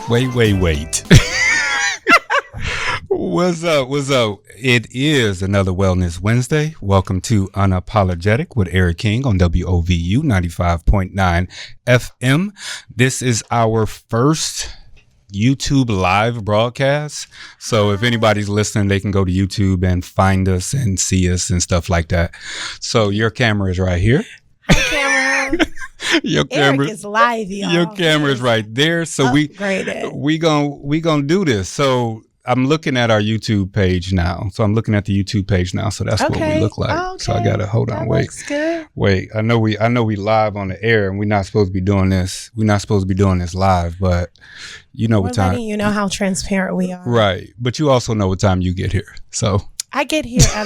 Wait. What's up? It is another Wellness Wednesday. Welcome to Unapologetic with EKing on WOVU 95.9 FM. This is our first YouTube live broadcast. So if anybody's listening, they can go to YouTube and find us and see us and stuff like that. So your camera is right here. Hi, camera. Camera is live, y'all. Your camera is right there. So we gonna do this. So I'm looking at our YouTube page now. So that's what we look like. Okay. So I gotta hold on. Wait. Looks good. Wait. I know we live on the air, and we're not supposed to be doing this. We're not supposed to be doing this live, but you know We're what time. letting you know how transparent we are. Right. But you also know what time you get here. So I get here at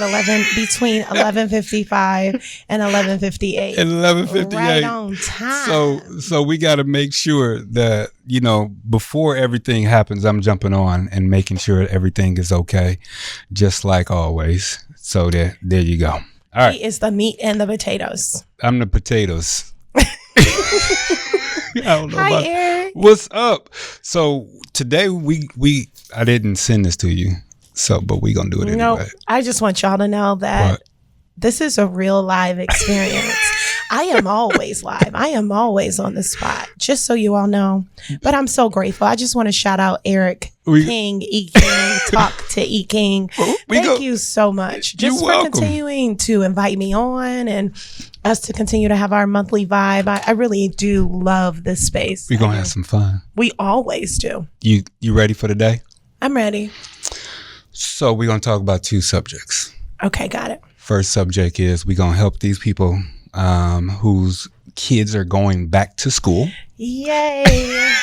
between 11:55 and 11:58. at 11:58. Right on time. So we got to make sure that, before everything happens, I'm jumping on and making sure everything is okay, just like always. So there you go. All right. He is the meat and the potatoes. I'm the potatoes. I don't know. Hi, Eric. What's up? So today I didn't send this to you. But we gonna do it anyway. No, I just want y'all to know that This is a real live experience. I am always live. I am always on the spot, just so you all know. But I'm so grateful. I just want to shout out Eric King, EKing, Talk to EKing. Thank you so much. Just for welcome. continuing to invite me on and us to continue to have our monthly vibe. I really do love this space. We're gonna have some fun. We always do. You ready for the day? I'm ready. So we're going to talk about two subjects. Okay, got it. First subject is we're going to help these people whose kids are going back to school. Yay.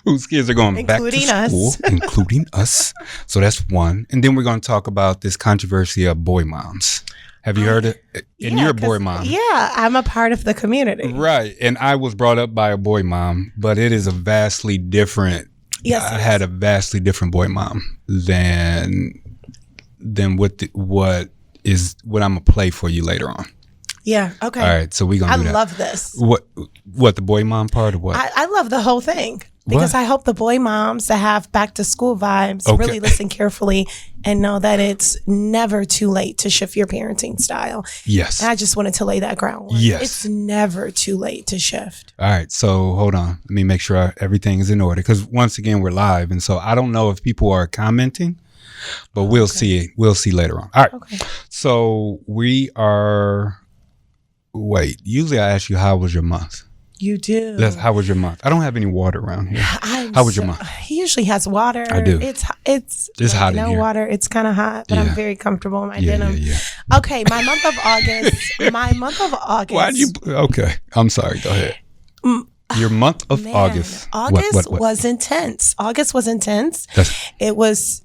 Whose kids are going back to school. Including us. So that's one. And then we're going to talk about this controversy of boy moms. Have you heard it? And you're a boy mom. Yeah, I'm a part of the community. Right. And I was brought up by a boy mom, but it is a vastly different. Yes, I had a vastly different boy mom than what I'm gonna play for you later on. Yeah. Okay. All right. So we're gonna do that. I love this. What the boy mom part or what? I love the whole thing because I hope the boy moms that have back to school vibes really listen carefully and know that it's never too late to shift your parenting style. Yes. And I just wanted to lay that groundwork. Yes. It's never too late to shift. All right. So hold on. Let me make sure everything is in order because once again we're live, and so I don't know if people are commenting, but we'll see. We'll see later on. All right. Okay. So we are. Wait. Usually I ask you how was your month. You do. How was your month? I don't have any water around here. How was your month? He usually has water. I do. It's hot in here. No water. It's kind of hot, but I'm very comfortable in my denim. Yeah. Okay, my month of August. Why do you? Okay, I'm sorry. Go ahead. Your month of August. August was intense. August was intense. It was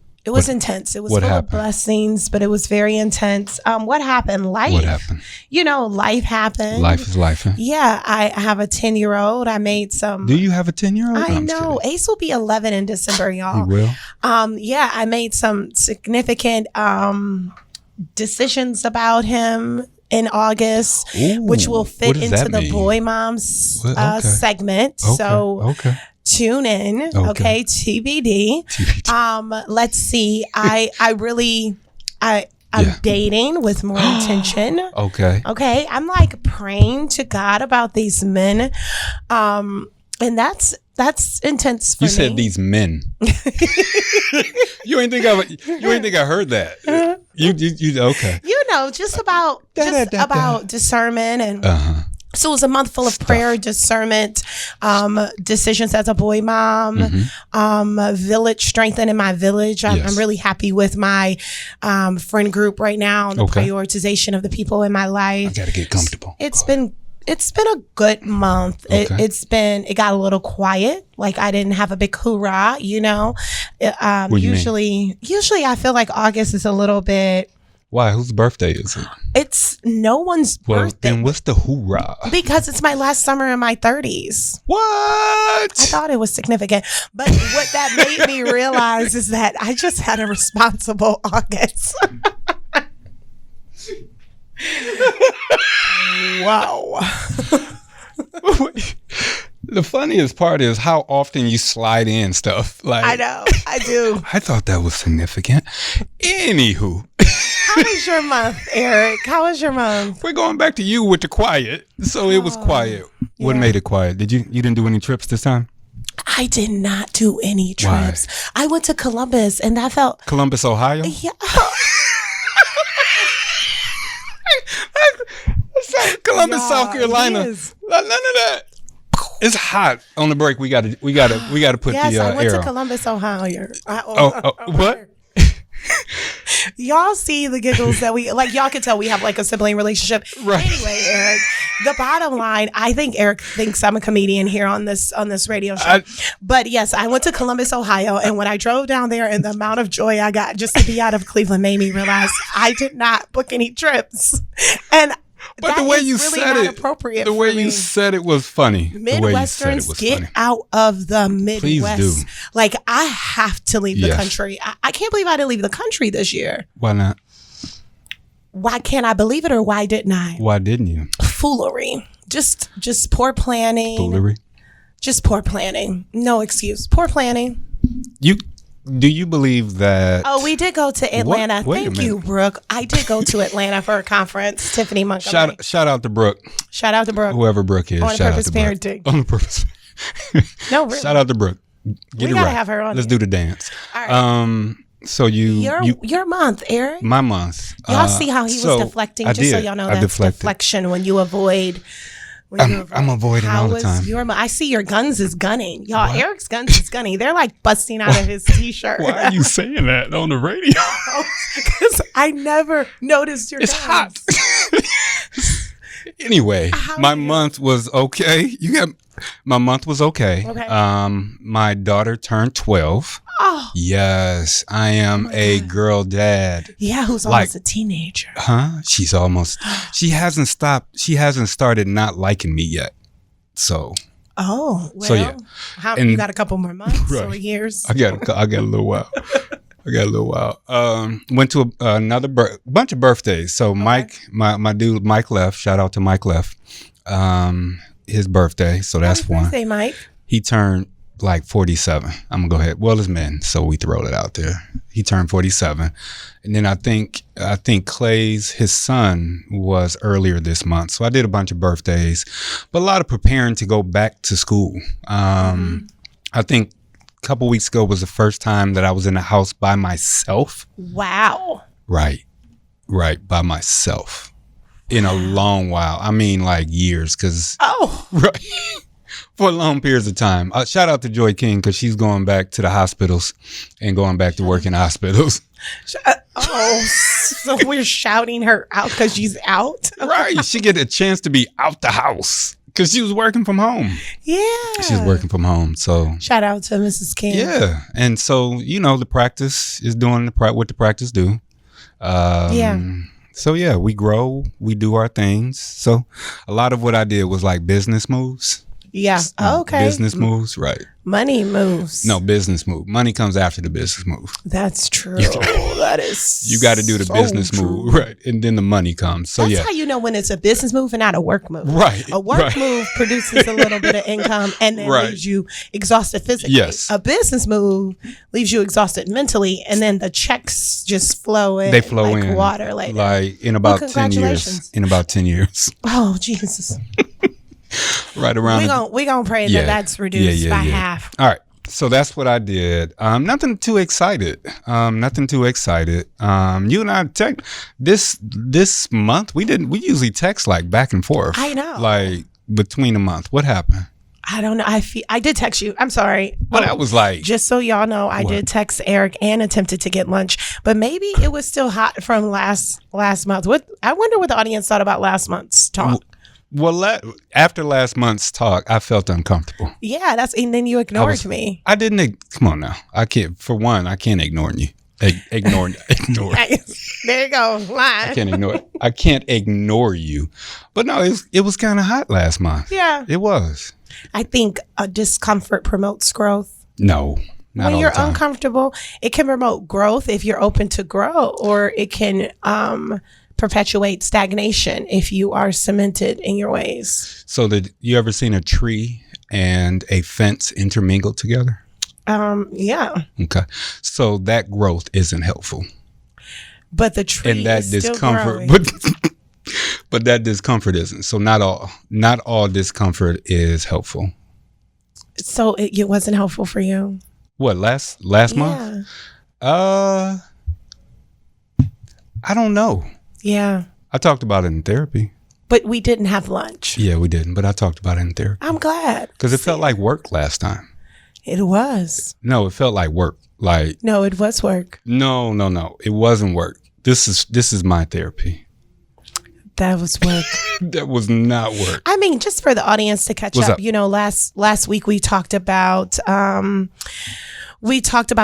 intense. It was full of blessings, but it was very intense. What happened? Life. What happened? Life happened. Life is life. Huh? Yeah, I have a 10-year-old. I made some. Do you have a 10-year-old? I know. Ace will be 11 in December, y'all. He will? Yeah, I made some significant decisions about him in August, which will fit into the boy moms segment. Okay. Tune in. Okay. TBD. Let's see. I'm dating with more intention. Okay. I'm like praying to God about these men. And that's intense for me. You said these men. You ain't think I heard that. You okay. Just about discernment and So it was a month full of prayer, discernment, decisions as a boy mom, village, strengthening my village. I'm really happy with my friend group right now, the prioritization of the people in my life. I got to get comfortable. It's been a good month. It got a little quiet. Like I didn't have a big hoorah, Usually I feel like August is a little bit. Why? Whose birthday is it? It's no one's birthday. Then what's the hoorah? Because it's my last summer in my 30s. What? I thought it was significant. But what that made me realize is that I just had a responsible August. Wow. The funniest part is how often you slide in stuff. Like I know, I do. I thought that was significant. Anywho. How was your month, Eric? How was your month? We're going back to you with the quiet. So it was quiet. What made it quiet? You didn't do any trips this time? I did not do any trips. Why? I went to Columbus and that felt... Columbus, Ohio? Yeah. Columbus, South Carolina. None of that. It's hot on the break. We got to put the I went arrow. to Columbus, Ohio. What? Y'all see the giggles that we like. Y'all can tell we have like a sibling relationship. Right. Anyway, Eric, the bottom line, I think Eric thinks I'm a comedian here on this radio show. But yes, I went to Columbus, Ohio, and when I drove down there, and the amount of joy I got just to be out of Cleveland made me realize I did not book any trips. And but the way you really said it, appropriate the way you said it was funny. Midwesterns, get out of the Midwest. Please do. Like, I have to leave the country. I can't believe I didn't leave the country this year. Why not? Why can't I believe it, or why didn't I? Why didn't you? Foolery. Just poor planning. Foolery? Just poor planning. No excuse. Poor planning. Do you believe that? Oh, we did go to Atlanta. Thank you, Brooke. I did go to Atlanta for a conference. Tiffany Montgomery. Shout out to Brooke. Shout out to Brooke. Whoever Brooke is. On shout Purpose out to Parenting. Brooke. On Purpose. No, really. Shout out to Brooke. Get we gotta have her on. Let's do the dance. All right. So your month, Eric. My month. Y'all see how he was deflecting? Just so y'all know, that's deflection when you avoid. I'm avoiding all the time. I see your guns is gunning. Y'all, what? Eric's guns is gunning. They're like busting out of his t-shirt. Why are you saying that on the radio? Because I never noticed your guns. It's hot. Anyway, my month was okay. My month was okay. My daughter turned 12. Oh. Yes, I am a girl dad. Yeah, who's almost a teenager. Huh? She hasn't started not liking me yet. So. Oh, well. So yeah. You got a couple more months right. or years? I got a little while. Went to another bunch of birthdays. So Mike, my dude, Mike left. Shout out to Mike left. His birthday. So that's Happy one. Birthday, Mike. He turned like 47. I'm gonna go ahead. Well, it's men, so we throw it out there. He turned 47, and then I think Clay's his son was earlier this month. So I did a bunch of birthdays, but a lot of preparing to go back to school. I think a couple weeks ago was the first time that I was in the house by myself. Wow. Right, by myself in a long while. I mean, like years, because right. For long periods of time. Shout out to Joy King, because she's going back to the hospitals and going back to work in hospitals. So we're shouting her out because she's out? Right. She get a chance to be out the house because she was working from home. Yeah. She's working from home. So shout out to Mrs. King. Yeah. And so, the practice is doing what the practice do. So yeah, we grow, we do our things. So a lot of what I did was like business moves. Yeah. Okay. Business moves, right. Money moves. No, business move. Money comes after the business move. That's true. That is you got to do the business move, right? And then the money comes. So that's how you know when it's a business move and not a work move. Right. A work move produces a little bit of income and then leaves you exhausted physically. Yes. A business move leaves you exhausted mentally, and then the checks just flow in. They flow like in water later. Like in about 10 years. In about 10 years. Oh, Jesus. Right around. We gonna pray that that's reduced by half. All right. So that's what I did. Nothing too excited. You and I this month we usually text like back and forth. I know. Like between a month. What happened? I don't know. I did text you. I'm sorry. Well, that was like. Just so y'all know, I did text Eric and attempted to get lunch, but maybe it was still hot from last month. I wonder what the audience thought about last month's talk. Well, after last month's talk, I felt uncomfortable. Yeah, and then you ignored me. I didn't. Come on now. I can't ignore you. Ignore. There you go. Line. I can't ignore it. I can't ignore you. But no, it was kind of hot last month. Yeah. It was. I think discomfort promotes growth. No. Not when you're uncomfortable, it can promote growth if you're open to grow, or it can perpetuate stagnation if you are cemented in your ways. So did you ever seen a tree and a fence intermingled together? Yeah. Okay. So that growth isn't helpful. But the tree and that is discomfort, still growing. but that discomfort isn't. So not all discomfort is helpful. So it wasn't helpful for you? What, last month? I don't know. Yeah. I talked about it in therapy. But we didn't have lunch. Yeah, we didn't. But I talked about it in therapy. I'm glad. Because it felt like work last time. It was. No, it felt like work. No, it was work. No. It wasn't work. This is my therapy. That was work. That was not work. I mean, just for the audience to catch up, last week we talked about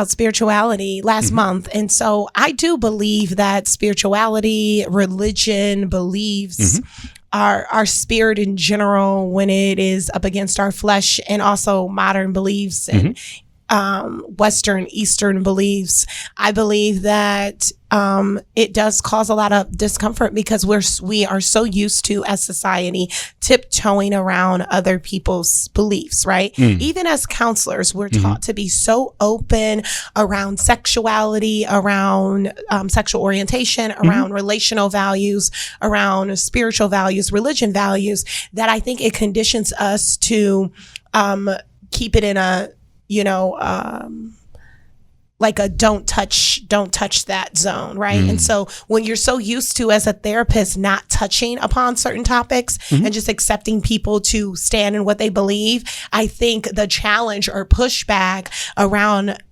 spirituality last month. And so I do believe that spirituality, religion, beliefs, our spirit in general, when it is up against our flesh, and also modern beliefs and Western, Eastern beliefs, I believe that it does cause a lot of discomfort because we are so used to, as society, tiptoeing around other people's beliefs, right? Even as counselors, we're taught to be so open around sexuality, around sexual orientation, around relational values, around spiritual values, religion values, that I think it conditions us to keep it in a like a don't touch that zone, right? And so when you're so used to, as a therapist, not touching upon certain topics and just accepting people to stand in what they believe, I think the challenge or pushback around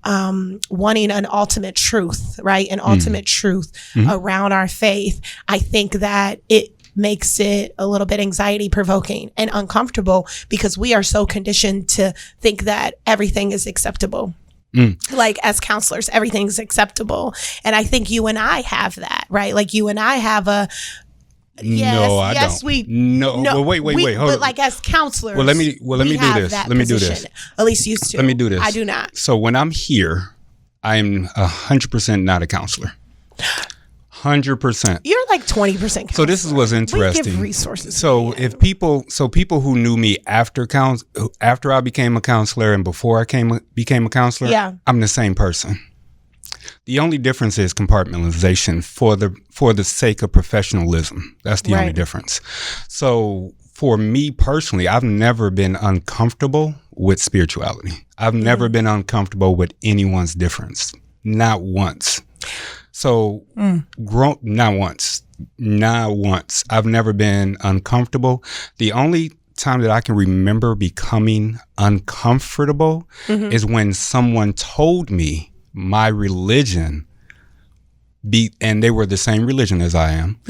wanting an ultimate truth, right? An ultimate truth around our faith, I think that it makes it a little bit anxiety provoking and uncomfortable because we are so conditioned to think that everything is acceptable. Like, as counselors, everything's acceptable. And I think you and I have that, right? Like, you and I have a yes, wait. Hold on. But like, as counselors, let me do this. Let me do this. At least used to. Let me do this. I do not. So when I'm here, I'm 100% not a counselor. 100%. You're like 20%. So this is what's interesting. We give resources. So people who knew me after I became a counselor and before I became a counselor, I'm the same person. The only difference is compartmentalization for the sake of professionalism. That's the only difference. So for me personally, I've never been uncomfortable with spirituality. I've never been uncomfortable with anyone's difference. Not once. So not once. I've never been uncomfortable. The only time that I can remember becoming uncomfortable is when someone told me my religion, and they were the same religion as I am,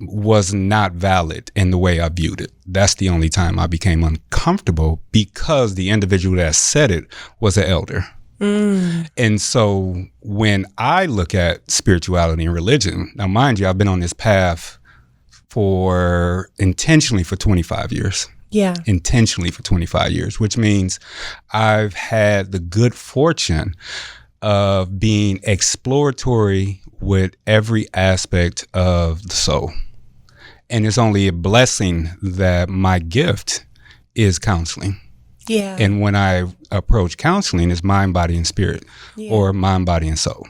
was not valid in the way I viewed it. That's the only time I became uncomfortable, because the individual that said it was an elder. And so when I look at spirituality and religion, now mind you, I've been on this path intentionally for 25 years. Yeah. Intentionally for 25 years, which means I've had the good fortune of being exploratory with every aspect of the soul. And it's only a blessing that my gift is counseling. Yeah. And when I approach counseling, it's mind, body, and spirit, or mind, body, and soul.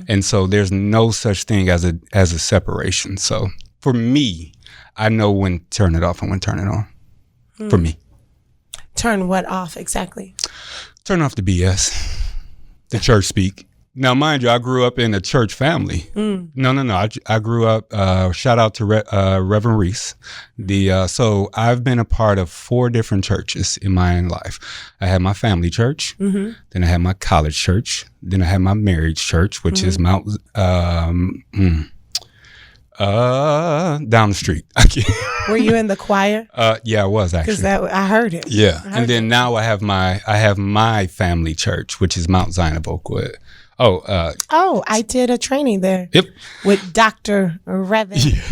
And so there's no such thing as a separation. So for me, I know when to turn it off and when to turn it on. For me. Turn what off exactly? Turn off the BS, the church speak. Now, mind you, I grew up in a church family. No. I grew up, shout out to Reverend Reese. So I've been a part of 4 different churches in my life. I had my family church, then I had my college church, then I had my marriage church, which is down the street. Were you in the choir? Yeah, I was actually. Because I heard it. Yeah, and then now I have my family church, which is Mount Zion of Oakwood. I did a training there. Yep. With Dr. Revan. Yeah.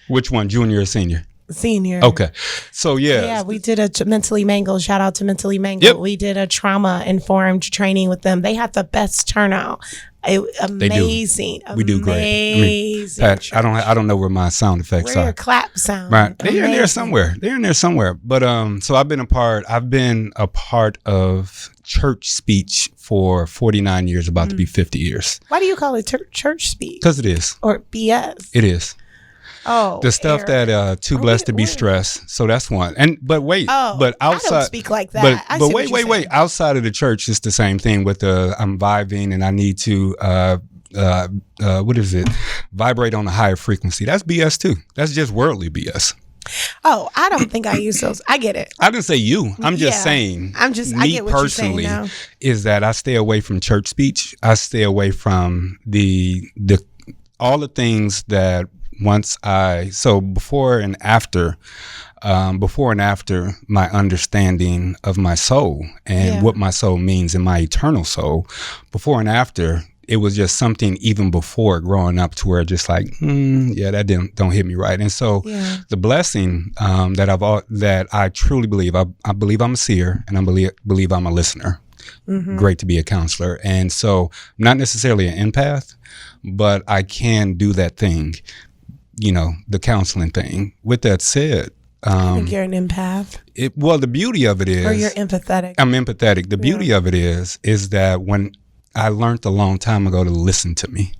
Which one, junior or senior? Senior. Okay. So, Yeah, we did a Mentally Mangled. Shout out to Mentally Mangled. Yep. We did a trauma-informed training with them. They had the best turnout. Amazing. We do great. I mean, Pat, I don't know where my sound effects Where are. your clap sound? Right. They're in there somewhere. But so I've been a part of church speech for 49 years, about to be 50 years. Why do you call it church speech? Because it is. Or BS? It is. Oh, the stuff that too blessed to be stressed. So that's one. But outside, I don't speak like that. But wait. Outside of the church, it's the same thing with I'm vibing and I need to what is it? Vibrate on a higher frequency. That's BS too. That's just worldly BS. Oh, I don't think I use those. I get it. I didn't say you. I'm just saying. I get what you're saying now. Is that I stay away from church speech. I stay away from the all the things that before and after my understanding of my soul and what my soul means in my eternal soul, before and after, it was just something even before growing up to where just like, that don't hit me right. And so the blessing that I truly believe, I believe I'm a seer and I believe I'm a listener. Mm-hmm. Great to be a counselor. And so I'm not necessarily an empath, but I can do that thing. The counseling thing. With that said, I think you're an empath. The beauty of it is, or you're empathetic. I'm empathetic. The beauty of it is that when I learned a long time ago to listen to me,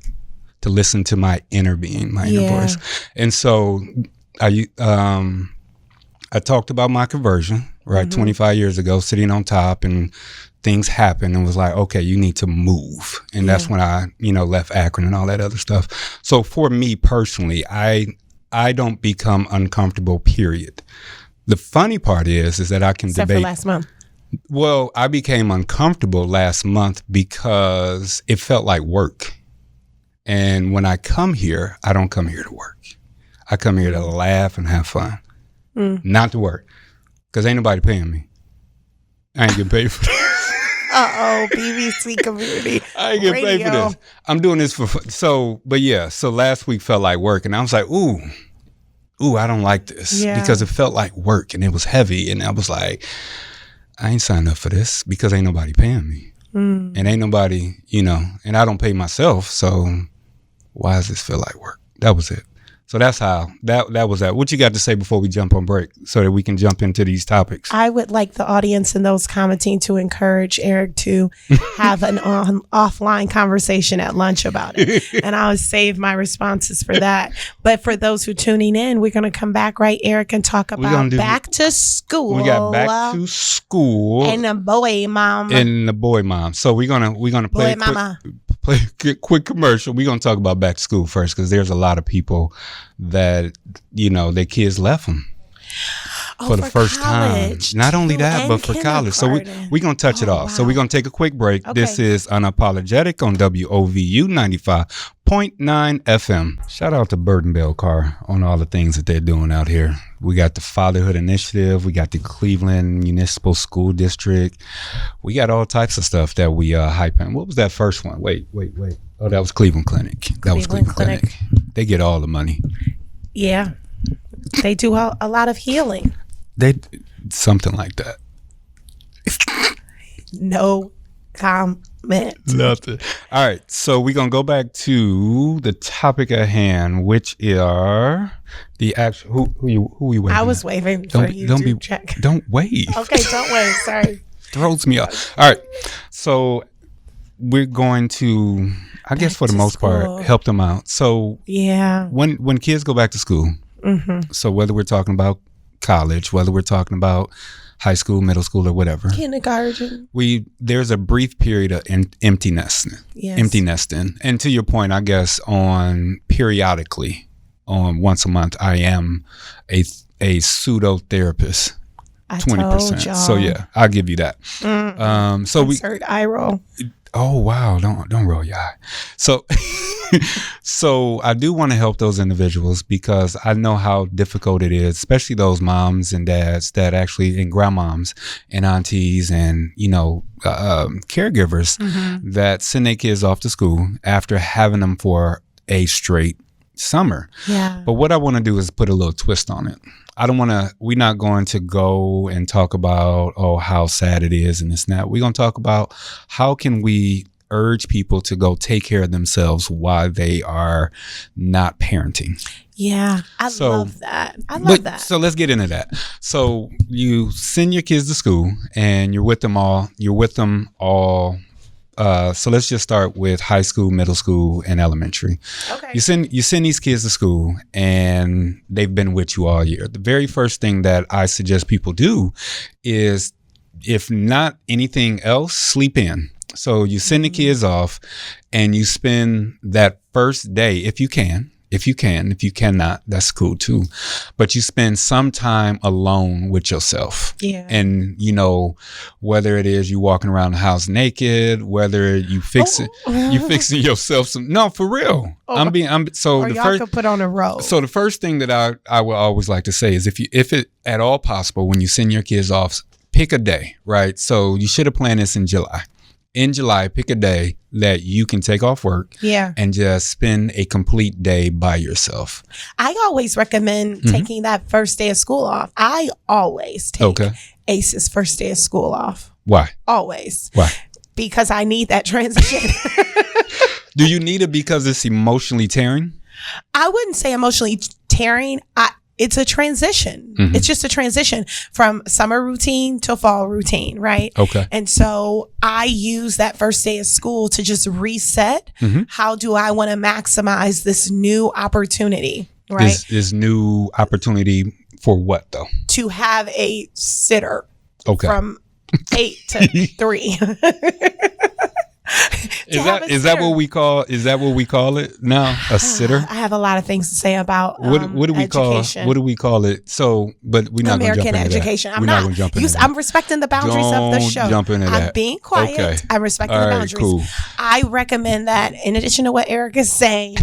to listen to my inner being, my inner voice, and so I talked about my conversion, right, 25 years ago, sitting on top and. Things happened and was like, okay, you need to move. And that's when I, left Akron and all that other stuff. So for me personally, I don't become uncomfortable, period. The funny part is that I can Except debate. For last month. Well, I became uncomfortable last month because it felt like work. And when I come here, I don't come here to work. I come here to laugh and have fun, not to work, because ain't nobody paying me. I ain't getting paid for this. BBC community. I ain't getting paid for this. I'm doing this for fun. So last week felt like work, and I was like, ooh, I don't like this because it felt like work and it was heavy, and I was like, I ain't signed up for this because ain't nobody paying me, and ain't nobody, and I don't pay myself, so why does this feel like work? That was it. So that's how that was that. What you got to say before we jump on break so that we can jump into these topics? I would like the audience and those commenting to encourage Eric to have an offline conversation at lunch about it. And I'll save my responses for that. But for those who are tuning in, we're going to come back, right, Eric, and talk about back to school. We got back to school. And the boy mom. So we're gonna play a quick commercial. We're going to talk about back to school first because there's a lot of people that, their kids left them for the first time. Not only that, but for college. So we're going to touch it off. Wow. So we're going to take a quick break. Okay. This is Unapologetic on WOVU 95.9 FM. Shout out to Burton Bell Carr on all the things that they're doing out here. We got the Fatherhood Initiative. We got the Cleveland Municipal School District. We got all types of stuff that we hyping. What was that first one? Wait. Oh, that was Cleveland Clinic. Cleveland Clinic. They get all the money. Yeah. They do a lot of healing. Something like that. No comment. Nothing. All right. So we're going to go back to the topic at hand, which are the actual, who we waving I was waving for you to check. Don't wave. Okay, don't wave. Sorry. Throws me off. All right. So we're going to, I guess for the most part, help them out. So when kids go back to school, so whether we're talking about college, whether we're talking about high school, middle school, or whatever, kindergarten, there's a brief period of empty nesting. And to your point, I guess periodically on once a month, I am a pseudo therapist. 20%. So yeah, I'll give you that. So we heard eye roll. Oh wow! Don't roll your eye. So I do want to help those individuals because I know how difficult it is, especially those moms and dads that actually, and grandmoms and aunties and caregivers that send their kids off to school after having them for a straight summer. Yeah. But what I want to do is put a little twist on it. We're not going to go and talk about, how sad it is and this and that. We're going to talk about how can we urge people to go take care of themselves while they are not parenting. Yeah, I love that. I love that. So let's get into that. So you send your kids to school and you're with them all. So let's just start with high school, middle school, and elementary. Okay. You send these kids to school and they've been with you all year. The very first thing that I suggest people do is, if not anything else, sleep in. So you send the kids off and you spend that first day, if you can. If you cannot, that's cool too. But you spend some time alone with yourself. Yeah. And, whether it is you walking around the house naked, whether you fixing yourself some, no, for real. Or y'all could put on a robe. So the first thing that I would always like to say is if it at all possible, when you send your kids off, pick a day, right? So you should have planned this in July. In July, pick a day that you can take off work and just spend a complete day by yourself. I always recommend taking that first day of school off. I always take Ace's first day of school off. Why? Always. Why? Because I need that transition. Do you need it because it's emotionally tearing? I wouldn't say emotionally tearing. It's a transition. Mm-hmm. It's just a transition from summer routine to fall routine, right? Okay. And so I use that first day of school to just reset. Mm-hmm. How do I want to maximize this new opportunity, right? This new opportunity for what, though? To have a sitter from 8 to 3. Is that what we call it now? A sitter? I have a lot of things to say about what do we education. What do we call it? So, but we're not going to jump into education. That. We're not going to jump into that. I'm respecting the boundaries of the show. Jump into that. I'm being quiet. Okay. I'm respecting the boundaries. Cool. I recommend that, in addition to what Eric is saying,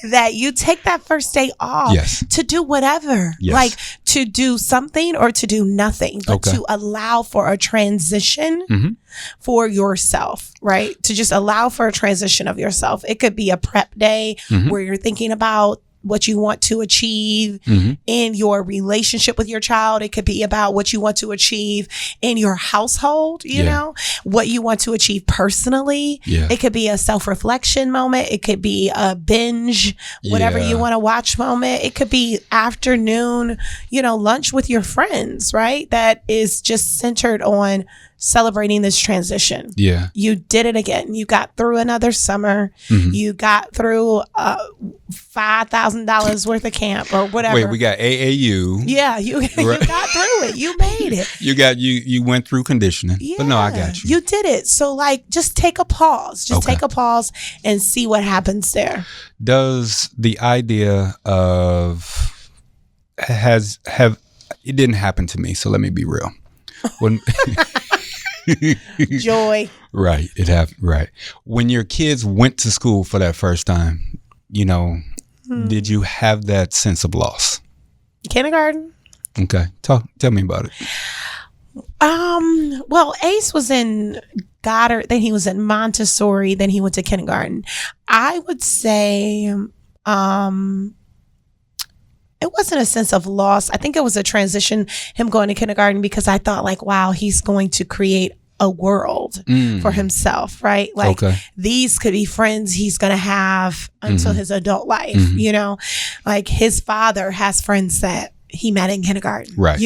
that you take that first day off to do whatever, like to do something or to do nothing, but to allow for a transition for yourself, right? To just allow for a transition of yourself. It could be a prep day where you're thinking about what you want to achieve in your relationship with your child. It could be about what you want to achieve in your household, you know, what you want to achieve personally. Yeah. It could be a self-reflection moment. It could be a binge, whatever you want to watch moment. It could be afternoon, lunch with your friends, right? That is just centered on celebrating this transition. Yeah. You did it again. You got through another summer. You got through $5,000 worth of camp or whatever. Wait, we got AAU. Yeah, you got through it. You made it. You went through conditioning. Yeah, but no, I got you. You did it. So just take a pause. Take a pause and see what happens there. Does the idea of it didn't happen to me, so let me be real. When joy. Right. It happened. Right. When your kids went to school for that first time, did you have that sense of loss? Kindergarten. Okay. Tell me about it. Well, Ace was in Goddard, then he was in Montessori, then he went to kindergarten. I would say, it wasn't a sense of loss. I think it was a transition, him going to kindergarten, because I thought wow, he's going to create a world for himself, right? These could be friends he's going to have until his adult life, his father has friends that he met in kindergarten, right?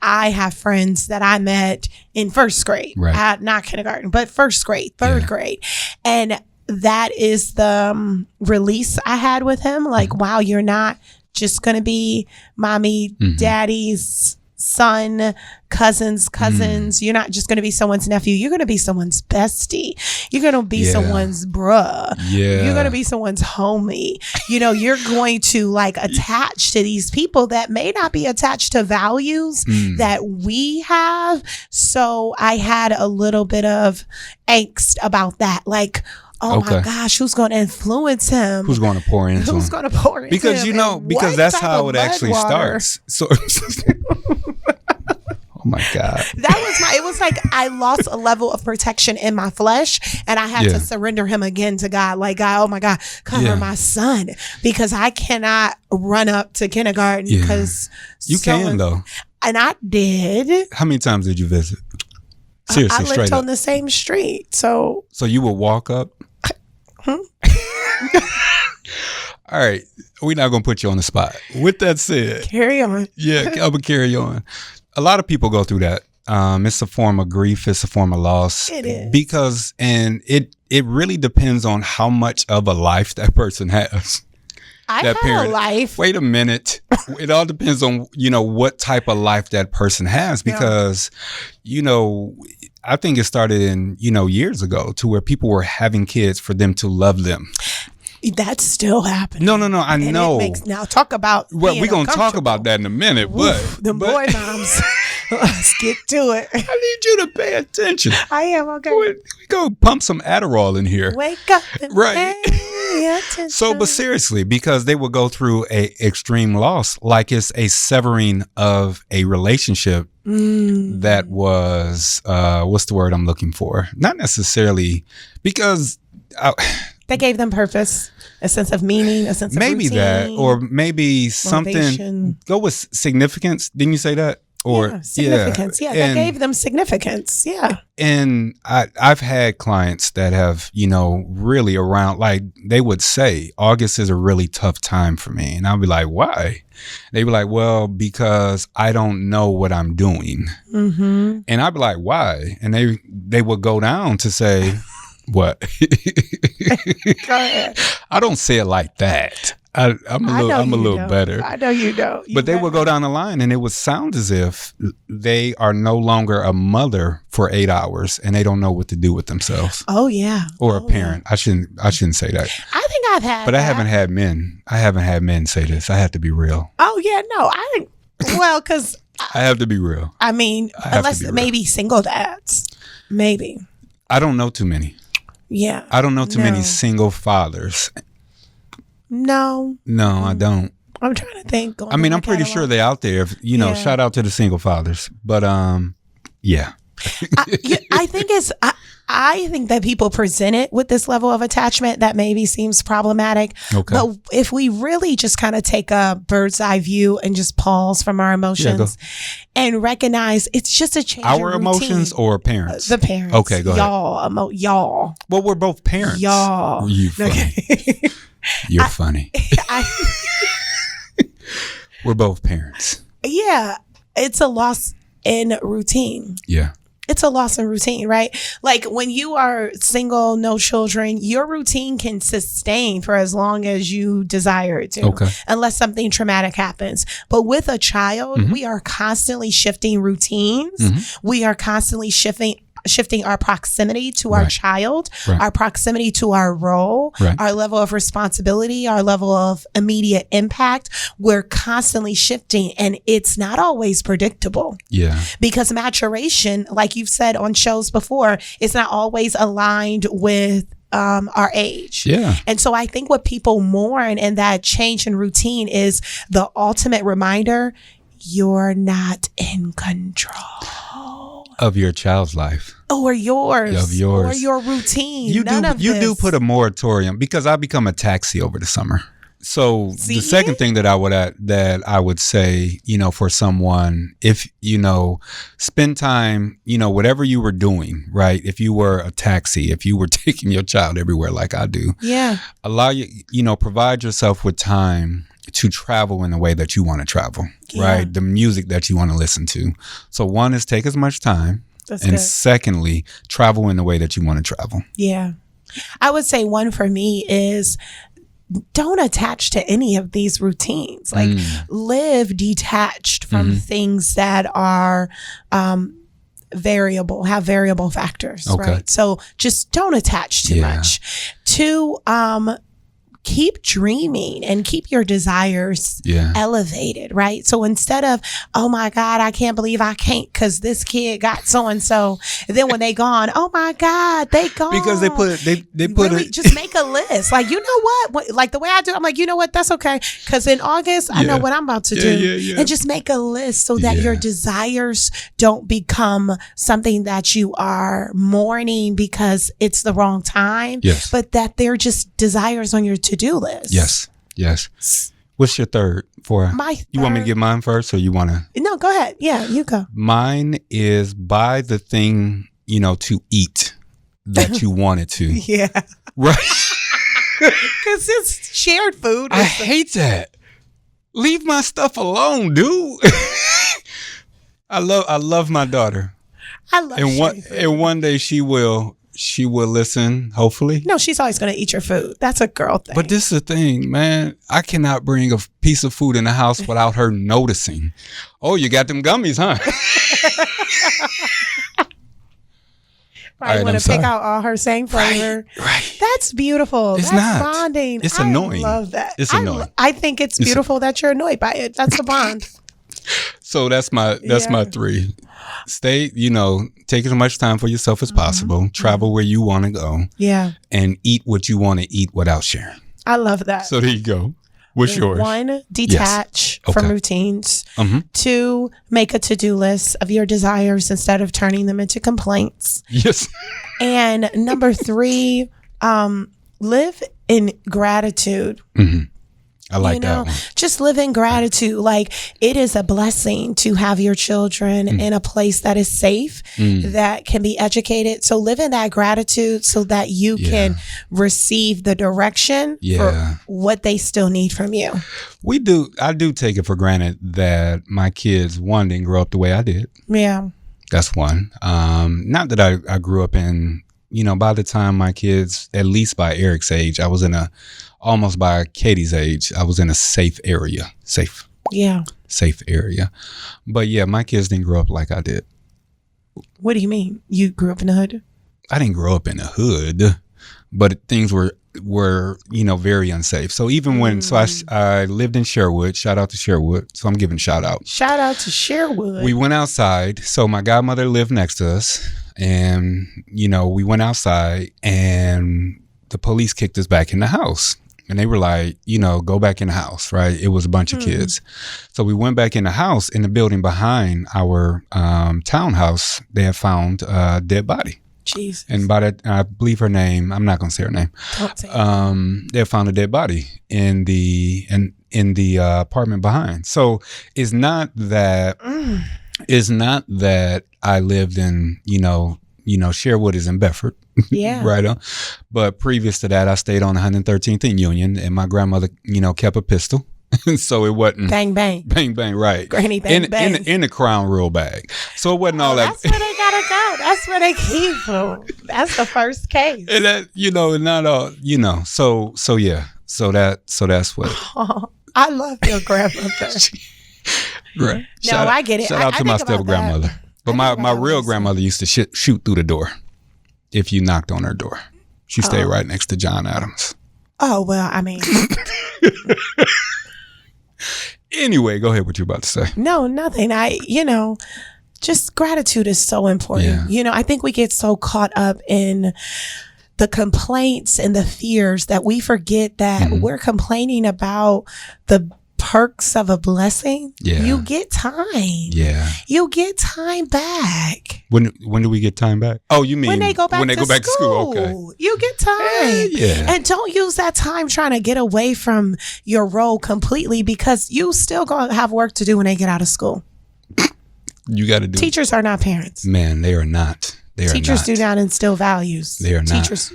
I have friends that I met in first grade, right? Not kindergarten, but first grade, third grade. And that is the release I had with him. Wow, you're not just going to be mommy, daddy's son, cousins. You're not just going to be someone's nephew. You're going to be someone's bestie. You're going to be someone's bruh. Yeah. You're going to be someone's homie. You're going to attach to these people that may not be attached to values that we have. So I had a little bit of angst about that. Oh my gosh, who's going to influence him? Who's going to pour into him? Who's going to pour into him? Because because that's how it actually starts. So Oh my God. It was like I lost a level of protection in my flesh, and I had to surrender him again to God. Like, God, oh my God, cover my son, because I cannot run up to kindergarten because you can though. And I did. How many times did you visit? Seriously, I lived on the same street. So you would walk up? All right. We're not going to put you on the spot. With that said. Carry on. Yeah, I'm going to carry on. A lot of people go through that. It's a form of grief. It's a form of loss. It is. Because, and it really depends on how much of a life that person has. I had a life. Wait a minute. It all depends on, what type of life that person has, because, I think it started in, years ago, to where people were having kids for them to love them. That's still happening. No. I know. Now talk about. Well, we're going to talk about that in a minute. The boy moms. Let's get to it. I need you to pay attention. I am, okay. We go pump some Adderall in here. Wake up and right. pay attention. So, but seriously, because they will go through a extreme loss, like it's a severing of a relationship that was, what's the word I'm looking for? Not necessarily because... They gave them purpose, a sense of meaning, a sense of maybe routine, that, or maybe something. Motivation. Go with significance. Didn't you say that? Or significance. Yeah, that gave them significance. Yeah. And I've had clients that have, really around, like they would say, August is a really tough time for me, and I'll be like, why? They be like, well, because I don't know what I'm doing, and I'd be like, why? And they would go down to say. What? Go ahead. I don't say it like that. I'm a little better. I know you don't. But they would go down the line, and it would sound as if they are no longer a mother for 8 hours, and they don't know what to do with themselves. Oh yeah. Or a parent. Yeah. I shouldn't say that. I think I've had. But I haven't had men say this. I have to be real. Oh yeah, no. Because I have to be real. I mean, unless maybe single dads, maybe. I don't know too many. Yeah. I don't know too many single fathers. No, I don't. I'm trying to think. I'm pretty sure they're out there. Shout out to the single fathers. But yeah. I think that people present it with this level of attachment that maybe seems problematic. Okay. But if we really just kind of take a bird's eye view and just pause from our emotions and recognize it's just a change. Our emotions or parents? The parents. Okay, go ahead. Y'all. Well, we're both parents. Y'all. You funny. You're funny. We're both parents. Yeah. It's a loss in routine. Yeah. It's a loss in routine, right? Like when you are single, no children, your routine can sustain for as long as you desire it to, unless something traumatic happens. But with a child, we are constantly shifting routines. We are constantly shifting our proximity to our child, our proximity to our role, our level of responsibility, our level of immediate impact. We're constantly shifting, and it's not always predictable. Yeah. Because maturation, like you've said on shows before, is not always aligned with our age. Yeah. And so I think what people mourn in that change in routine is the ultimate reminder, you're not in control. Of your child's life. Or yours. Of yours. Or your routine. You do put a moratorium, because I become a taxi over the summer. So the second thing that I would say, for someone, if, spend time, whatever you were doing, right? If you were a taxi, if you were taking your child everywhere like I do. Yeah. Provide yourself with time to travel in the way that you want to travel, right? The music that you want to listen to. So one is take as much time. That's and good. Secondly, travel in the way that you want to travel. Yeah. I would say one for me is don't attach to any of these routines. Like live detached from things that are variable, have variable factors, right? So just don't attach too much. 2, keep dreaming and keep your desires elevated, right? So instead of, oh my God, I can't believe I can't because this kid got so-and-so. And then when they gone, oh my God, they gone. Because they put really, just make a list. Like, you know what? Like the way I do, I'm like, you know what? That's okay. Because in August, I know what I'm about to do. And just make a list so that your desires don't become something that you are mourning because it's the wrong time. Yes. But that they're just desires on your to-do list. Yes. What's your third for? You want me to get mine first or you want to? No, go ahead. Yeah, you go. Mine is buy the thing, to eat that you wanted to. Yeah. Right. Because it's shared food. I hate that. Leave my stuff alone, dude. I love my daughter. I love and one day she will listen, hopefully. No, she's always going to eat your food. That's a girl thing. But this is the thing, man. I cannot bring a piece of food in the house without her noticing. Oh, you got them gummies, huh? I want to pick out all her same flavor. Right. That's beautiful. It's That's not bonding. It's annoying. I love that. It's annoying. I think it's beautiful that you're annoyed by it. That's a bond. So that's my 3. Stay, take as much time for yourself as possible. Travel where you want to go. Yeah. And eat what you want to eat without sharing. I love that. So there you go. What's yours? 1, detach from routines. 2, make a to-do list of your desires instead of turning them into complaints. Yes. And number 3, live in gratitude. I like that one. Just live in gratitude. Like, it is a blessing to have your children in a place that is safe, that can be educated. So live in that gratitude so that you can receive the direction for what they still need from you. I do take it for granted that my kids, one, didn't grow up the way I did. Yeah. That's one. Not that I grew up in, by the time my kids, at least by Eric's age, I was almost by Katie's age, I was in a safe area. Safe area. But yeah, my kids didn't grow up like I did. What do you mean? You grew up in the hood? I didn't grow up in the hood, but things were very unsafe. So even when, I lived in Sherwood. Shout out to Sherwood. So I'm giving shout out. Shout out to Sherwood. We went outside. So my godmother lived next to us, and we went outside, and the police kicked us back in the house. And they were like, go back in the house, right? It was a bunch of kids. So we went back in the house. In the building behind our townhouse, they had found a dead body. Jesus. And by that, I believe her name, I'm not going to say her name. Don't say it. They had found a dead body in the apartment behind. So it's not that I lived in, Sherwood is in Bedford. Yeah. Right on. But previous to that, I stayed on 113th and Union, and my grandmother, kept a pistol. So it wasn't bang, bang. Bang, bang, right. Granny bang, bang. In the Crown Royal bag. So it wasn't all that. That's where they gotta go. That's where they keep them. That's the first case. And that, not all, so yeah. So that's what. Oh, I love your grandmother. Right. No, I get it. Shout out to my step grandmother. But my real grandmother used to shoot through the door if you knocked on her door. She stayed right next to John Adams. Oh, well, I mean. Anyway, go ahead. What you about to say? No, nothing. Just gratitude is so important. Yeah. I think we get so caught up in the complaints and the fears that we forget that we're complaining about the perks of a blessing. Yeah. You get time. Yeah. You get time back. When do we get time back? Oh, you mean when they go back to school. Okay. You get time. Yeah. And don't use that time trying to get away from your role completely, because you still gonna have work to do when they get out of school. You got to do. Teachers are not parents. Man, they are not. Teachers do not instill values. They are not. Teachers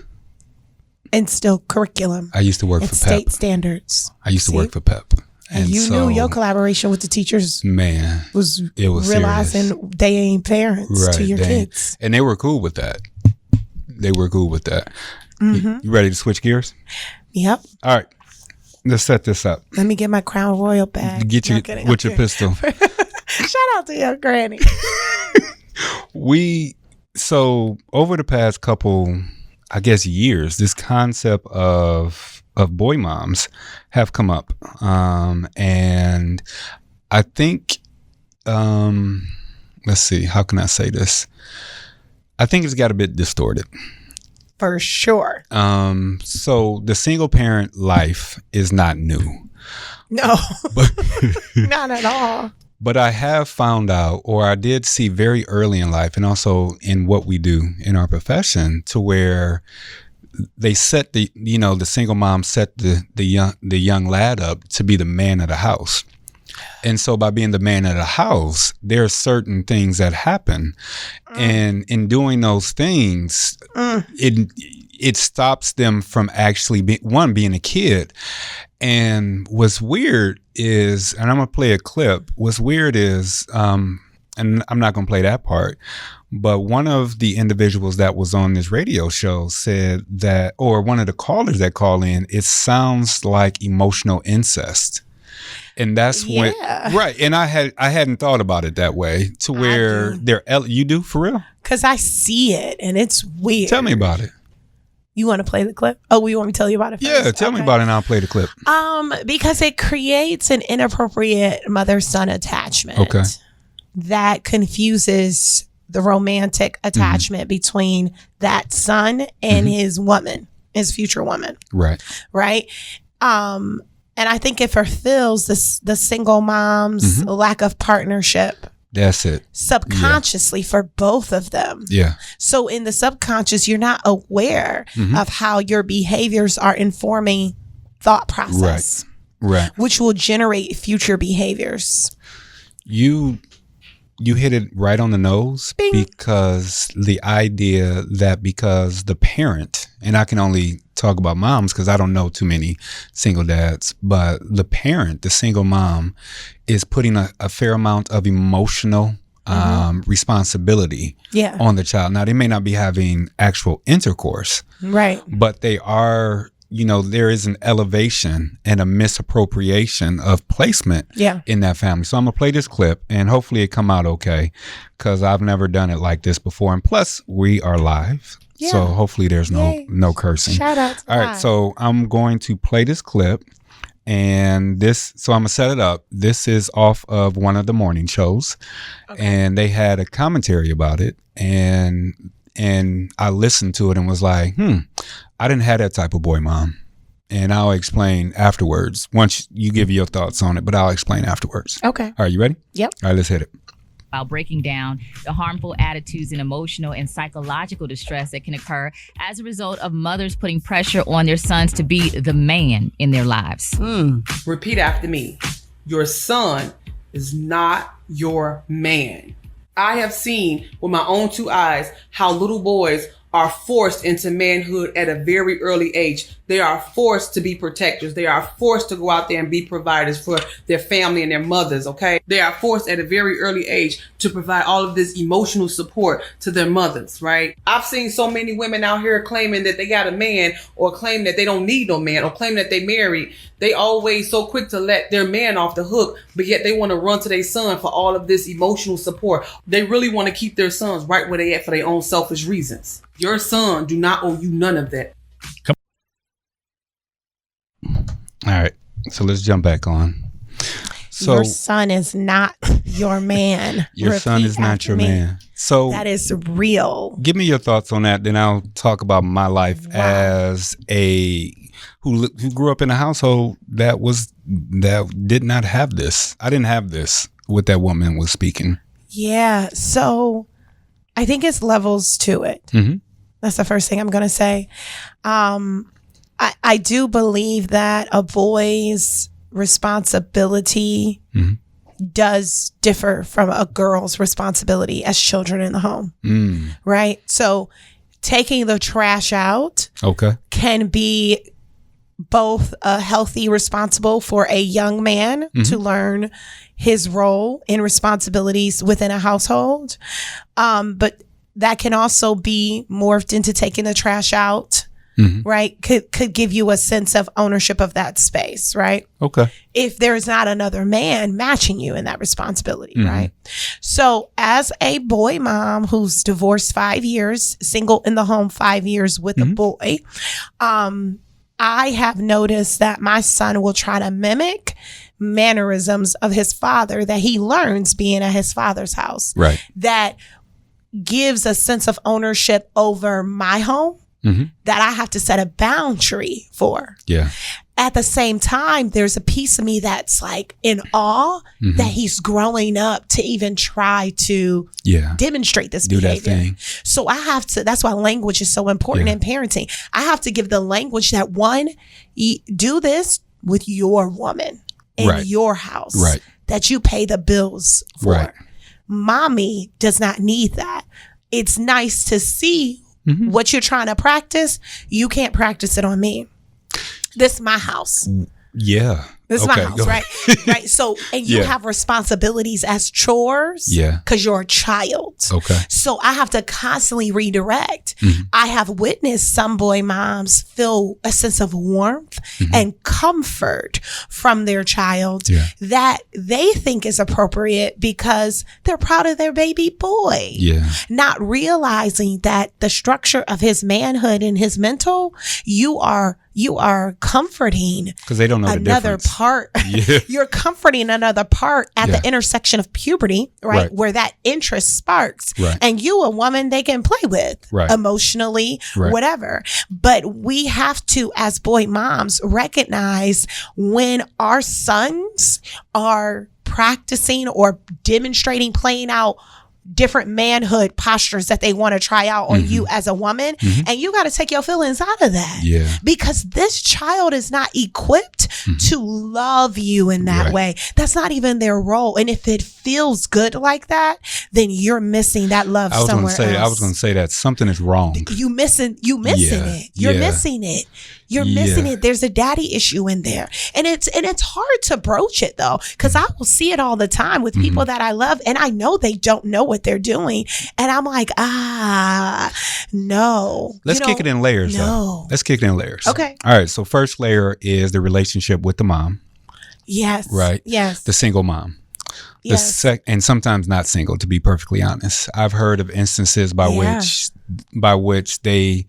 instill curriculum. I used to work for PEP. State standards. I used to work for PEP. And you knew your collaboration with the teachers, man, was realizing serious. They ain't parents to your kids. And they were cool with that. You ready to switch gears? Yep. All right. Let's set this up. Let me get my Crown Royal back. Get you with your pistol. Shout out to your granny. So over the past couple, I guess, years, this concept of boy moms have come up. And I think, let's see, how can I say this? I think it's got a bit distorted. For sure. So the single parent life is not new. No, not at all. But I have found out, or I did see very early in life, and also in what we do in our profession, to where they set the single mom set the young lad up to be the man of the house. And so by being the man of the house, there are certain things that happen. And in doing those things, it stops them from actually being a kid. And what's weird is, and I'm going to play a clip. What's weird is, and I'm not going to play that part, but one of the individuals that was on this radio show said that, or one of the callers that call in, it sounds like emotional incest. And that's when, right. And I hadn't thought about it that way, to where you do, for real? Because I see it and it's weird. Tell me about it. You want to play the clip? Oh, you want me to tell you about it first? Yeah, tell me about it and I'll play the clip. Because it creates an inappropriate mother-son attachment that confuses the romantic attachment between that son and his woman, his future woman. Right. Right. And I think it fulfills the single mom's lack of partnership. That's it. Subconsciously for both of them. Yeah. So in the subconscious, you're not aware of how your behaviors are informing thought process. Right. Which will generate future behaviors. You hit it right on the nose. Bing. Because the idea that because the parent, and I can only talk about moms because I don't know too many single dads, but the parent, the single mom, is putting a fair amount of emotional responsibility on the child. Now, they may not be having actual intercourse, right? But they are, there is an elevation and a misappropriation of placement in that family. So I'm going to play this clip and hopefully it come out okay, because I've never done it like this before. And plus, we are live. Yeah. So hopefully there's no cursing. Shout out to All right, so I'm going to play this clip, and so I'm going to set it up. This is off of one of the morning shows, and they had a commentary about it, and I listened to it and was like, I didn't have that type of boy mom. And I'll explain afterwards, once you give your thoughts on it, but I'll explain afterwards. Okay. All right, you ready? Yep. All right, let's hit it. About breaking down the harmful attitudes and emotional and psychological distress that can occur as a result of mothers putting pressure on their sons to be the man in their lives. Repeat after me. Your son is not your man. I have seen with my own two eyes how little boys are forced into manhood at a very early age. They are forced to be protectors. They are forced to go out there and be providers for their family and their mothers, okay? They are forced at a very early age to provide all of this emotional support to their mothers, right? I've seen so many women out here claiming that they got a man, or claim that they don't need no man, or claim that they married. They always so quick to let their man off the hook, but yet they want to run to their son for all of this emotional support. They really want to keep their sons right where they at for their own selfish reasons. Your son do not owe you none of that. All right, so let's jump back on. So your son is not your man. Your son is not your man. So that is real. Give me your thoughts on that. Then I'll talk about my life as who grew up in a household that did not have this. I didn't have this. What that woman was speaking. Yeah. So I think it's levels to it. That's the first thing I'm going to say. I do believe that a boy's responsibility does differ from a girl's responsibility as children in the home. Right? So taking the trash out can be both a healthy, responsible for a young man to learn his role and responsibilities within a household. But that can also be morphed into taking the trash out, right? Could give you a sense of ownership of that space, right? Okay. If there's not another man matching you in that responsibility, right? So as a boy mom who's divorced 5 years, single in the home 5 years with a boy, I have noticed that my son will try to mimic mannerisms of his father that he learns being at his father's house. Right. That gives a sense of ownership over my home that I have to set a boundary for. Yeah. At the same time, there's a piece of me that's like in awe that he's growing up to even try to demonstrate this behavior. That thing. So I have to, that's why language is so important in parenting. I have to give the language that one, do this with your woman in your house that you pay the bills for. Right. Mommy does not need that. It's nice to see what you're trying to practice. You can't practice it on me. This is my house. Yeah. This is my house, right? Right. So, and you have responsibilities as chores. Yeah. Because you're a child. Okay. So I have to constantly redirect. I have witnessed some boy moms feel a sense of warmth and comfort from their child that they think is appropriate because they're proud of their baby boy. Yeah. Not realizing that the structure of his manhood and his mental, you are comforting because they don't know another the difference. Part. You're comforting another part at the intersection of puberty, right? Where that interest sparks. Right. And you, a woman, they can play with emotionally, whatever. But we have to, as boy moms, recognize when our sons are practicing or demonstrating, playing out different manhood postures that they want to try out on you as a woman. And you got to take your feelings out of that. Yeah. Because this child is not equipped to love you in that way. That's not even their role. And if it feels good like that, then you're missing that love somewhere else. I was going to say that something is wrong. You missing it. You're missing it. You're missing it. There's a daddy issue in there. And it's hard to broach it though, because I will see it all the time with people that I love and I know they don't know what they're doing. And I'm like, no. Let's kick it in layers though. Let's kick it in layers. Okay. All right. So first layer is the relationship with the mom. Yes. Right. Yes. The single mom. Yes. And sometimes not single, to be perfectly honest. I've heard of instances by which they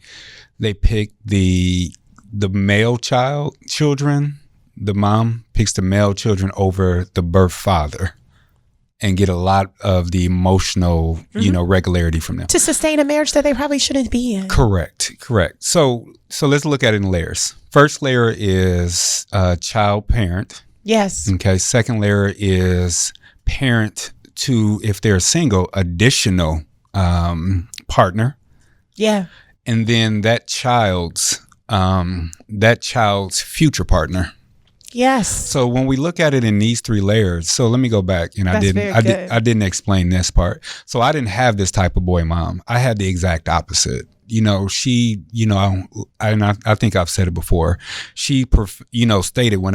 pick the male children, the mom picks the male children over the birth father and get a lot of the emotional, regularity from them. To sustain a marriage that they probably shouldn't be in. Correct. So let's look at it in layers. First layer is child parent. Yes. Okay. Second layer is parent to, if they're single, additional partner. Yeah. And then that child's future partner. Yes. So when we look at it in these three layers, so let me go back, and I didn't explain this part. So I didn't have this type of boy mom. I had the exact opposite. She, I think I've said it before. She, stated when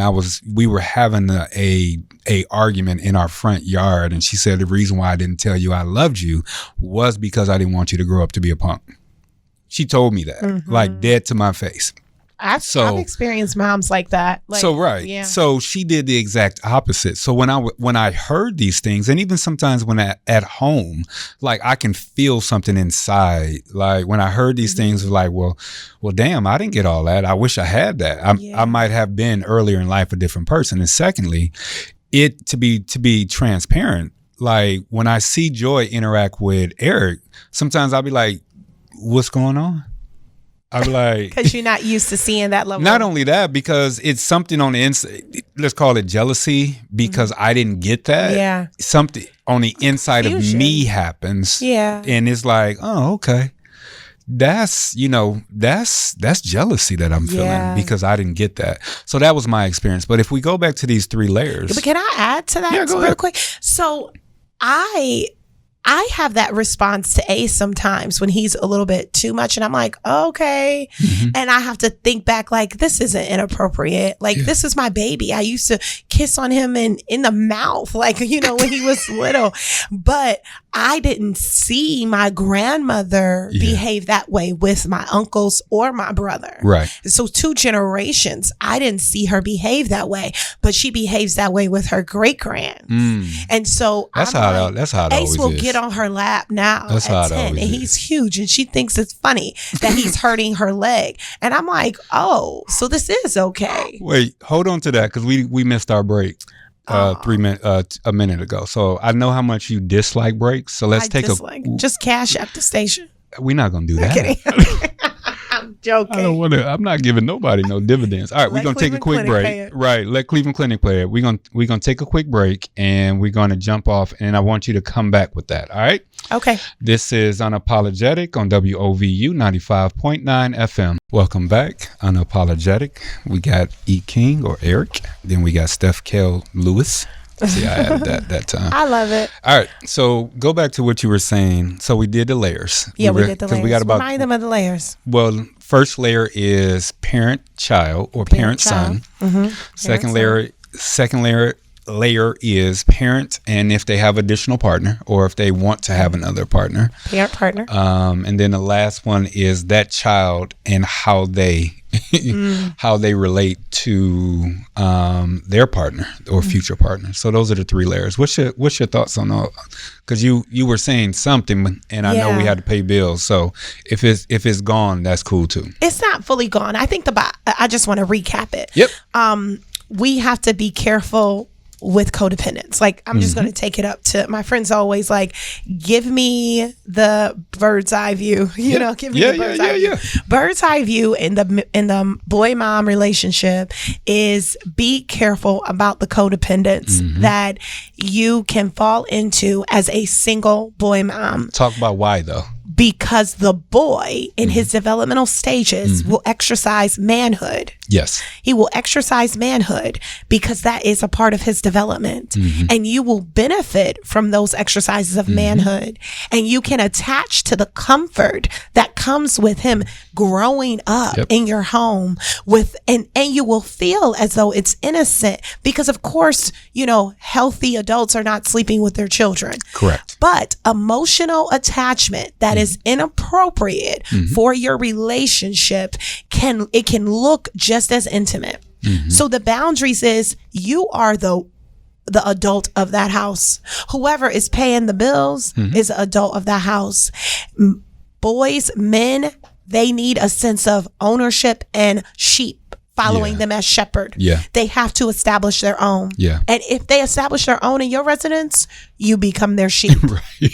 we were having a argument in our front yard, and she said the reason why I didn't tell you I loved you was because I didn't want you to grow up to be a punk. She told me that, like dead to my face. I've experienced moms like that. Yeah. So she did the exact opposite. So when I heard these things, and even sometimes when at home, like I can feel something inside. Like when I heard these things, like, well, damn, I didn't get all that. I wish I had that. I might have been earlier in life a different person. And secondly, to be transparent, like when I see Joy interact with Eric, sometimes I'll be like, what's going on? I'll be like, because you're not used to seeing that level. Not only that, because it's something on the inside. Let's call it jealousy, because I didn't get that. Yeah. Something on the inside of me happens. Yeah. And it's like, oh, okay. That's jealousy that I'm feeling because I didn't get that. So that was my experience. But if we go back to these three layers. But can I add to that real quick? So I have that response to Ace sometimes when he's a little bit too much, and I'm like, okay. And I have to think back, like, this isn't inappropriate. Like, this is my baby. I used to kiss on him in the mouth, like, when he was little. But I didn't see my grandmother behave that way with my uncles or my brother. Right. So 2 generations, I didn't see her behave that way, but she behaves that way with her great grand. And so that's how it Ace always will is. get sit on her lap now That's at how it 10, and always he's huge, and she thinks it's funny that he's hurting her leg. And I'm like, oh, so this is okay. Wait, hold on to that because we missed our break. 3 minutes a minute ago. So I know how much you dislike breaks. So let's just cash at the station. We're not gonna do that. I'm joking. I don't want to. I'm not giving nobody no dividends. All right, we're gonna take a quick break. Right, let Cleveland Clinic play it. We're gonna take a quick break and we're gonna jump off. And I want you to come back with that. All right. Okay. This is Unapologetic on WOVU 95.9 FM. Welcome back, Unapologetic. We got EKing or Eric. Then we got Steph, Kells, Lewis. See, I added that time. I love it. All right, so go back to what you were saying. So we did the layers. Yeah, we did the layers. We got about, remind them of the layers. Well, first layer is parent-child or parent-son. Mm-hmm. Second layer is parent, and if they have additional partner or if they want to have another partner. Parent partner. And then the last one is that child and how they how they relate to their partner or future partner. So those are the 3 layers. What's your thoughts on all? Because you were saying something, and I know we had to pay bills. So if it's gone, that's cool too. It's not fully gone. I think I just want to recap it. Yep. We have to be careful with codependence. Like, I'm just going to take it up to my friends always like, give me the bird's eye view, give me the bird's eye view. Bird's eye view in the boy mom relationship is be careful about the codependence that you can fall into as a single boy mom. Talk about why though. Because the boy in his developmental stages will exercise manhood. Yes. He will exercise manhood because that is a part of his development. And you will benefit from those exercises of manhood. And you can attach to the comfort that comes with him growing up in your home and you will feel as though it's innocent because of course, healthy adults are not sleeping with their children. Correct. But emotional attachment that is inappropriate for your relationship can look just as intimate. So the boundaries is you are the adult of that house. Whoever is paying the bills is the adult of that house. Boys, men, they need a sense of ownership and sheep following them as shepherd. They have to establish their own. And if they establish their own in your residence, you become their sheep. Right.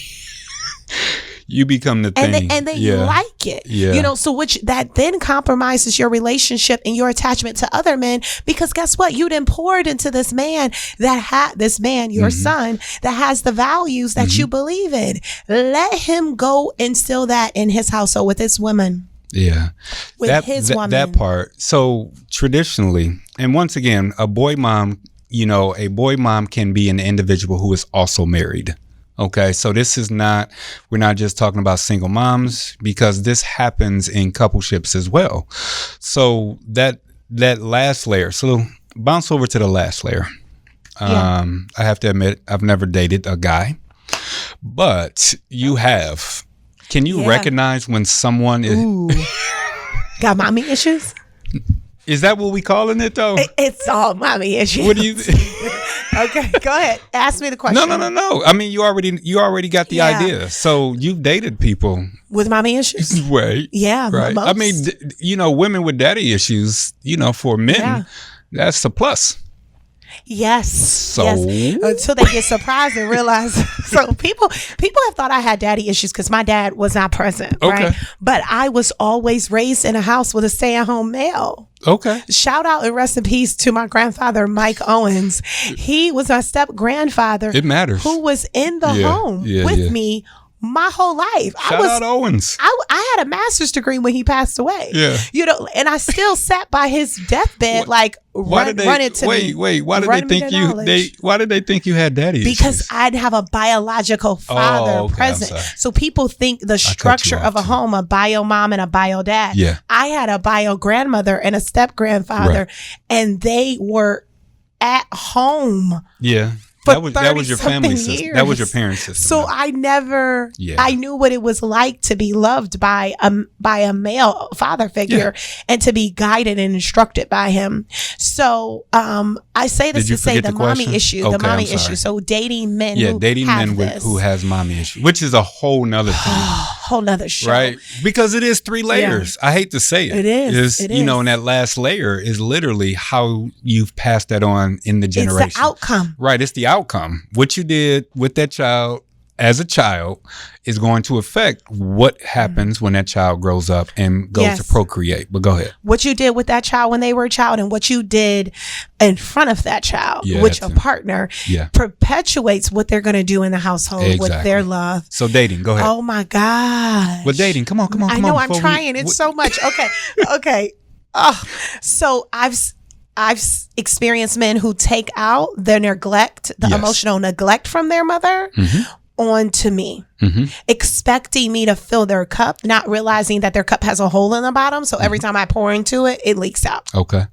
You become the thing. And they like it. So which that then compromises your relationship and your attachment to other men because guess what? You done poured into this man your son, that has the values that you believe in. Let him go instill that in his household with his women. Yeah. With his woman. That part. So traditionally, and once again, a boy mom can be an individual who is also married. Okay, so we're not just talking about single moms because this happens in coupleships as well. So that last layer, so bounce over to the last layer. I have to admit, I've never dated a guy, but you have. Can you recognize when someone is got mommy issues? Is that what we calling it though? It's all mommy issues. What do you? Okay, go ahead. Ask me the question. No. I mean, you already got the idea. So you've dated people with mommy issues, right? Yeah, right. Most. I mean, women with daddy issues. For men, that's a plus. Yes. So until they get surprised and realize. So people have thought I had daddy issues because my dad was not present, right? But I was always raised in a house with a stay-at-home male. Okay. Shout out and rest in peace to my grandfather, Mike Owens. He was my step grandfather. It matters. Who was in the home with me my whole life. Shout out Owens. I had a master's degree when he passed away. Yeah. And I still sat by his deathbed run it to me. Wait, why did they think you had daddy issues? Because I'd have a biological father present. So people think the structure of a home, a bio mom and a bio dad. Yeah. I had a bio grandmother and a step grandfather, and they were at home. Yeah. that was your family system. That was your parents' system. So I never, I knew what it was like to be loved by a male father figure and to be guided and instructed by him. So I say this to say the mommy issue, the mommy issue. So dating men who has mommy issue, which is a whole nother thing. Whole nother show. Right? Because it is 3 layers. I hate to say it. It is. You know, and that last layer is literally how you've passed that on in the generation. It's the outcome. Right. It's the outcome. What you did with that child as a child is going to affect what happens when that child grows up and goes to procreate. But go ahead. What you did with that child when they were a child and what you did in front of that child with your partner perpetuates what they're going to do in the household with their love. So dating, go ahead. Oh my God. With dating, come on. I know I'm trying. It's so much. Okay. Oh, so I've experienced men who take out their neglect, the emotional neglect from their mother onto me, expecting me to fill their cup, not realizing that their cup has a hole in the bottom. So every time I pour into it, it leaks out. Okay.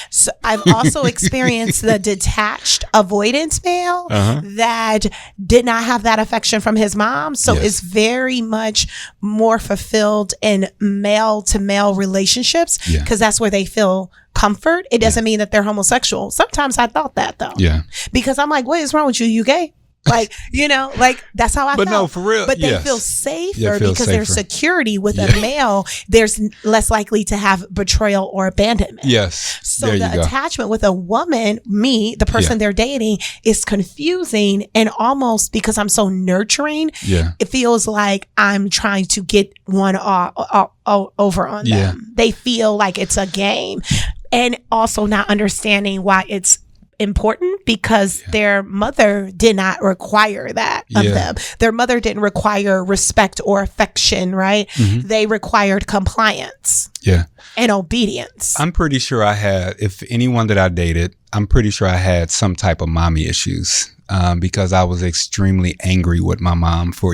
So I've also experienced the detached avoidance male that did not have that affection from his mom. So it's very much more fulfilled in male to male relationships because that's where they feel comfort. It doesn't mean that they're homosexual. Sometimes I thought that though. Yeah. Because I'm like, what is wrong with you? You gay? Like, you know, like that's how I felt. But no, for real. But they feel safer because there's security with a male. There's less likely to have betrayal or abandonment. Yes. So the attachment with a woman, me, the person they're dating, is confusing. And almost because I'm so nurturing, it feels like I'm trying to get one over on them. They feel like it's a game. And also not understanding why it's important because their mother did not require that of them. Their mother didn't require respect or affection, right? They required compliance and obedience. I'm pretty sure if anyone that I dated, I'm pretty sure I had some type of mommy issues because I was extremely angry with my mom for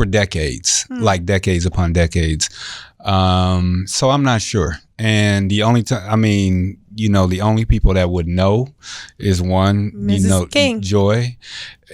decades, like decades upon decades. So I'm not sure. And the only time, the only people that would know is one, Mrs. King. Joy,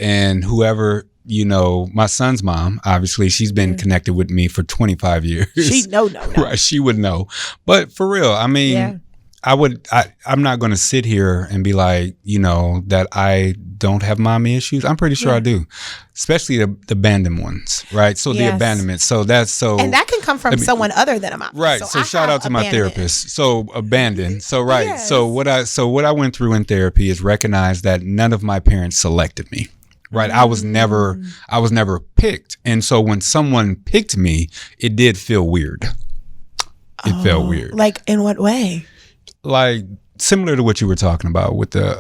and whoever, my son's mom, obviously she's been connected with me for 25 years. She no. Right. She would know. But for real, I'm not going to sit here and be like, that I don't have mommy issues. I'm pretty sure I do, especially the abandoned ones, right? So the abandonment. So that's so. And that can come from someone other than a mom. Right. So shout out to my therapist. So abandoned. So right. Yes. So what I went through in therapy is recognize that none of my parents selected me. Right. I was never picked. And so when someone picked me, it did feel weird. It felt weird. Like in what way? Like similar to what you were talking about with the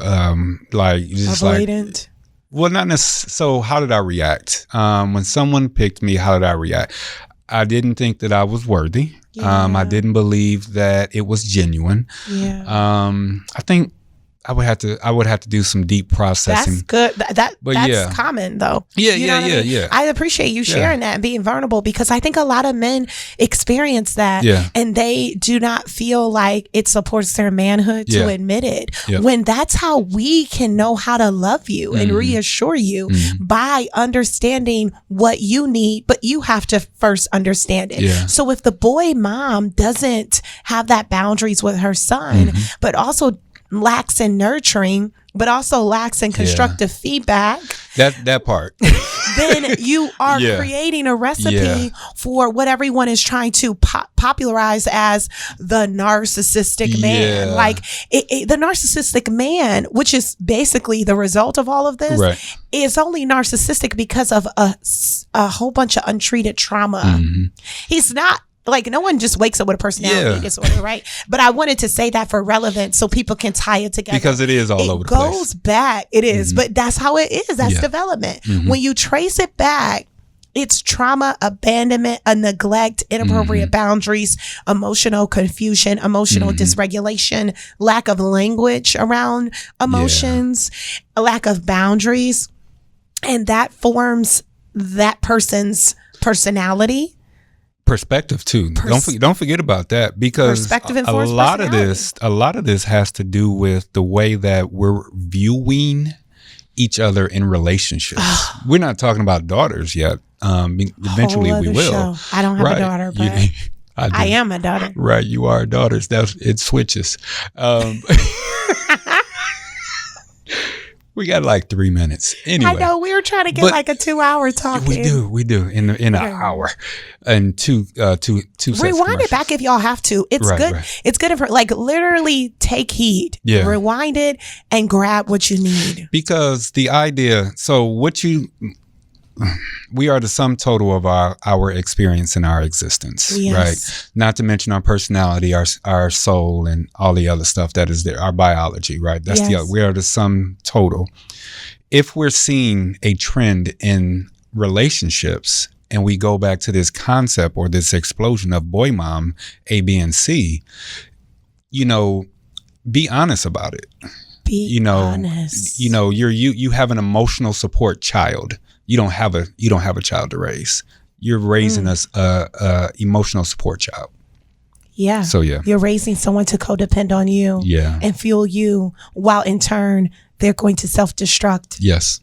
avoidant. Well, not necessarily. So how did I react? When someone picked me, how did I react? I didn't think that I was worthy. I didn't believe that it was genuine. I think I would have to do some deep processing. That's good. That's common though. Yeah. I appreciate you sharing that and being vulnerable because I think a lot of men experience that and they do not feel like it supports their manhood to admit it. When that's how we can know how to love you and reassure you by understanding what you need, but you have to first understand it. So if the boy mom doesn't have that boundaries with her son, but also lacks in nurturing, but also lacks in constructive feedback. That part. Then you are creating a recipe for what everyone is trying to popularize as the narcissistic man. Like the narcissistic man, which is basically the result of all of this, is only narcissistic because of a whole bunch of untreated trauma. He's not. Like no one just wakes up with a personality disorder, right? But I wanted to say that for relevance so people can tie it together. Because it is all over the place. It goes back. It is. But that's how it is. That's development. When you trace it back, it's trauma, abandonment, a neglect, inappropriate boundaries, emotional confusion, emotional dysregulation, lack of language around emotions, a lack of boundaries. And that forms that person's personality. Perspective too. Don't forget about that because a lot of this has to do with the way that we're viewing each other in relationships. We're not talking about daughters yet. Eventually we will. Show. I don't have a daughter, but I am a daughter. Right, you are a daughter. It switches. We got like 3 minutes. Anyway, I know we were trying to get like a 2-hour talk. We do in an hour and two Rewind it back if y'all have to. It's good. Right. It's good for like literally take heed. Yeah. Rewind it and grab what you need. Because the idea. So we are the sum total of our experience and our existence, yes. Right? Not to mention our personality, our soul, and all the other stuff that is there, our biology, right? That's we are the sum total. If we're seeing a trend in relationships and we go back to this concept or this explosion of boy mom, A, B, and C, be honest about it. Be honest. You have an emotional support child. You don't have a child to raise. You're raising a emotional support child. Yeah. So yeah. You're raising someone to codepend on you. Yeah. And fuel you, while in turn they're going to self-destruct. Yes.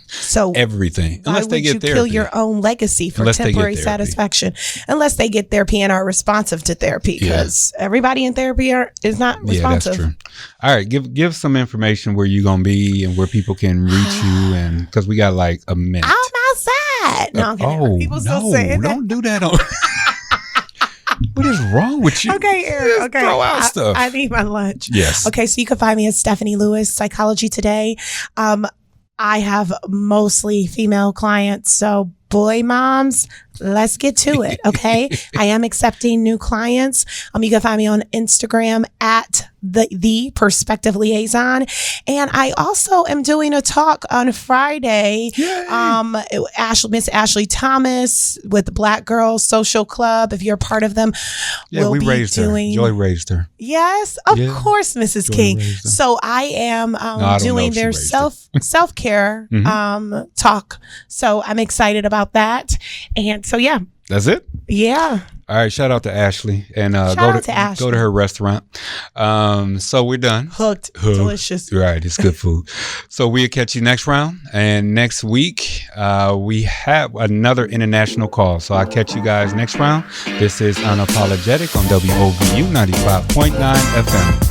So everything. Unless they get therapy. Kill your own legacy for temporary satisfaction. Unless they get therapy and are responsive to therapy, because everybody in therapy is not responsive. Yeah, that's true. All right, give some information where you're gonna be and where people can reach you, and because we got like a minute. I'm outside. No, people still saying that. Don't do that. What is wrong with you? Okay, Eric. Okay, throw out stuff. I need my lunch. Yes. Okay, so you can find me at Stephanie Lewis, Psychology Today. I have mostly female clients, so boy moms, let's get to it, okay? I am accepting new clients. You can find me on Instagram at the Perspective Liaison. And I also am doing a talk on Friday. Miss Ashley Thomas with the Black Girls Social Club. If you're a part of them, we raised her. Joy raised her. Yes, of course, Mrs. Joy King. So I am doing their self-care talk. So I'm excited about that. And so, yeah. That's it? Yeah. All right. Shout out to Ashley. And go to her restaurant. So we're done. Hooked. Delicious. Right. It's good food. So we'll catch you next round. And next week, we have another international call. So I'll catch you guys next round. This is Unapologetic on WOVU 95.9 FM.